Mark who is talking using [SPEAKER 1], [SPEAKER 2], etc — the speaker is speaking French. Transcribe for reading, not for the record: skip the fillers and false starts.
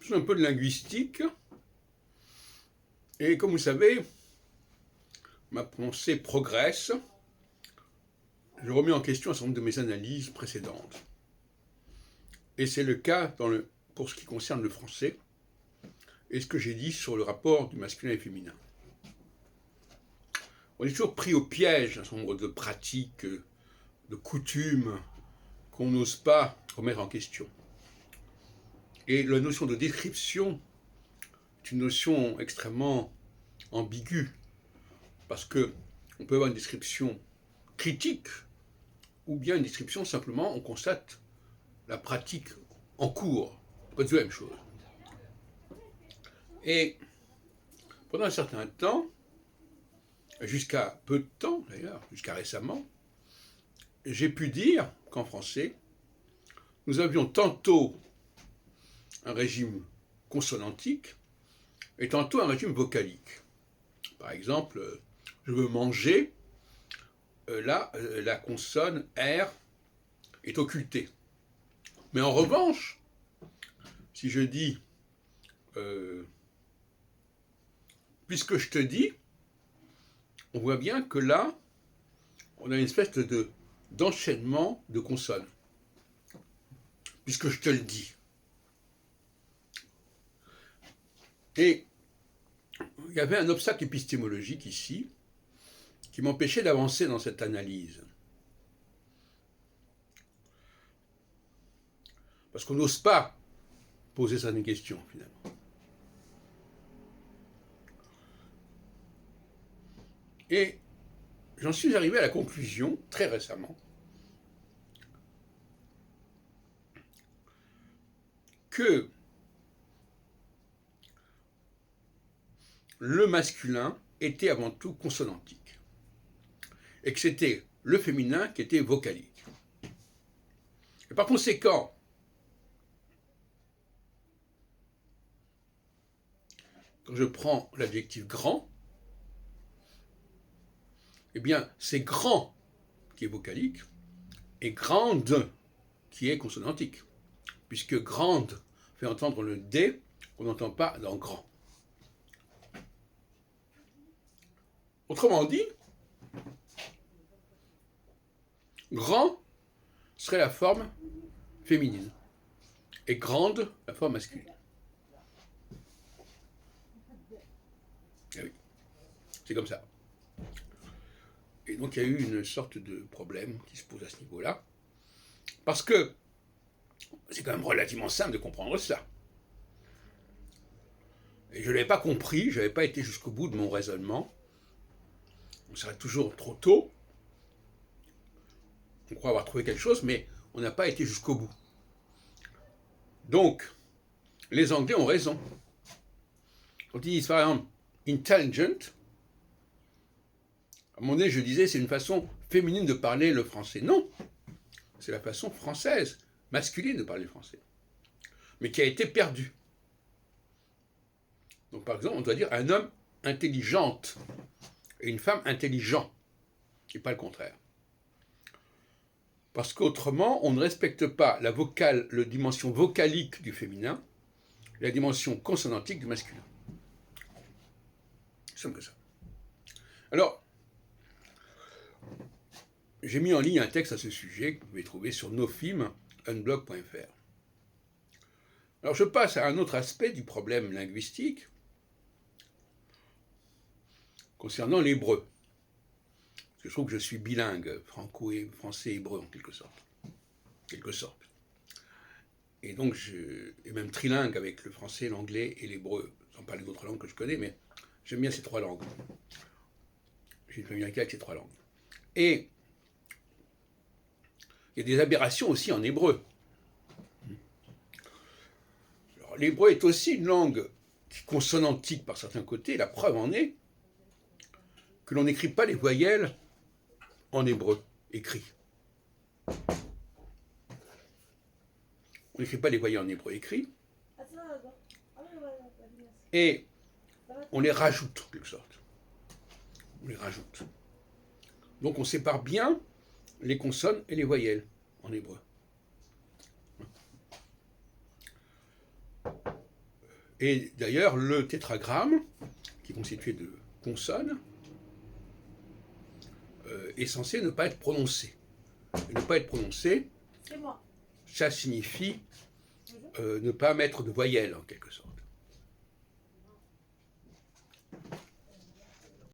[SPEAKER 1] Je fais un peu de linguistique. Et comme vous savez, ma pensée progresse. Je remets en question un certain nombre de mes analyses précédentes. Et c'est le cas pour ce qui concerne le français et ce que j'ai dit sur le rapport du masculin et féminin. On est toujours pris au piège d'un certain nombre de pratiques, de coutumes qu'on n'ose pas remettre en question. Et la notion de description est une notion extrêmement ambiguë, parce qu'on peut avoir une description critique, ou bien une description simplement on constate la pratique en cours. C'est pas du tout la même chose. Et pendant un certain temps, jusqu'à peu de temps d'ailleurs, jusqu'à récemment, j'ai pu dire qu'en français, nous avions tantôt un régime consonantique et tantôt un régime vocalique. Par exemple, je veux manger, là, la consonne R est occultée. Mais en revanche, si je dis puisque je te dis, on voit bien que là, on a une espèce d'enchaînement de consonnes. Puisque je te le dis. Et il y avait un obstacle épistémologique ici qui m'empêchait d'avancer dans cette analyse. Parce qu'on n'ose pas poser certaines questions, finalement. Et j'en suis arrivé à la conclusion, très récemment, que le masculin était avant tout consonantique, et que c'était le féminin qui était vocalique. Et par conséquent, quand je prends l'adjectif grand, eh bien, c'est grand qui est vocalique et grande qui est consonantique, puisque grande fait entendre le D qu'on n'entend pas dans grand. Autrement dit, grand serait la forme féminine et grande la forme masculine. Eh oui, c'est comme ça. Et donc il y a eu une sorte de problème qui se pose à ce niveau-là, parce que c'est quand même relativement simple de comprendre ça. Et je ne l'avais pas compris, je n'avais pas été jusqu'au bout de mon raisonnement. On serait toujours trop tôt. On croit avoir trouvé quelque chose, mais on n'a pas été jusqu'au bout. Donc, les Anglais ont raison. Quand ils disent par exemple intelligent, à un moment donné, je disais c'est une façon féminine de parler le français. Non, c'est la façon française, masculine de parler le français, mais qui a été perdue. Donc par exemple, on doit dire un homme intelligente et une femme intelligent, et pas le contraire. Parce qu'autrement, on ne respecte pas la dimension vocalique du féminin et la dimension consonantique du masculin. C'est simple que ça. Alors, j'ai mis en ligne un texte à ce sujet que vous pouvez trouver sur nofilm.unblog.fr. Alors, je passe à un autre aspect du problème linguistique concernant l'hébreu. Parce que je trouve que je suis bilingue, français-hébreu en quelque sorte. Et donc, et même trilingue avec le français, l'anglais et l'hébreu, sans parler d'autres langues que je connais, mais j'aime bien ces trois langues. J'ai une familiarité avec ces trois langues. Et il y a des aberrations aussi en hébreu. Alors, l'hébreu est aussi une langue consonantique par certains côtés. La preuve en est que l'on n'écrit pas les voyelles en hébreu écrit. On n'écrit pas les voyelles en hébreu écrit. Et on les rajoute, en quelque sorte. On les rajoute. Donc on sépare bien les consonnes et les voyelles en hébreu. Et d'ailleurs, le tétragramme, qui est constitué de consonnes, est censé ne pas être prononcé. Et ne pas être prononcé,
[SPEAKER 2] C'est moi.
[SPEAKER 1] ça signifie ne pas mettre de voyelle, en quelque sorte.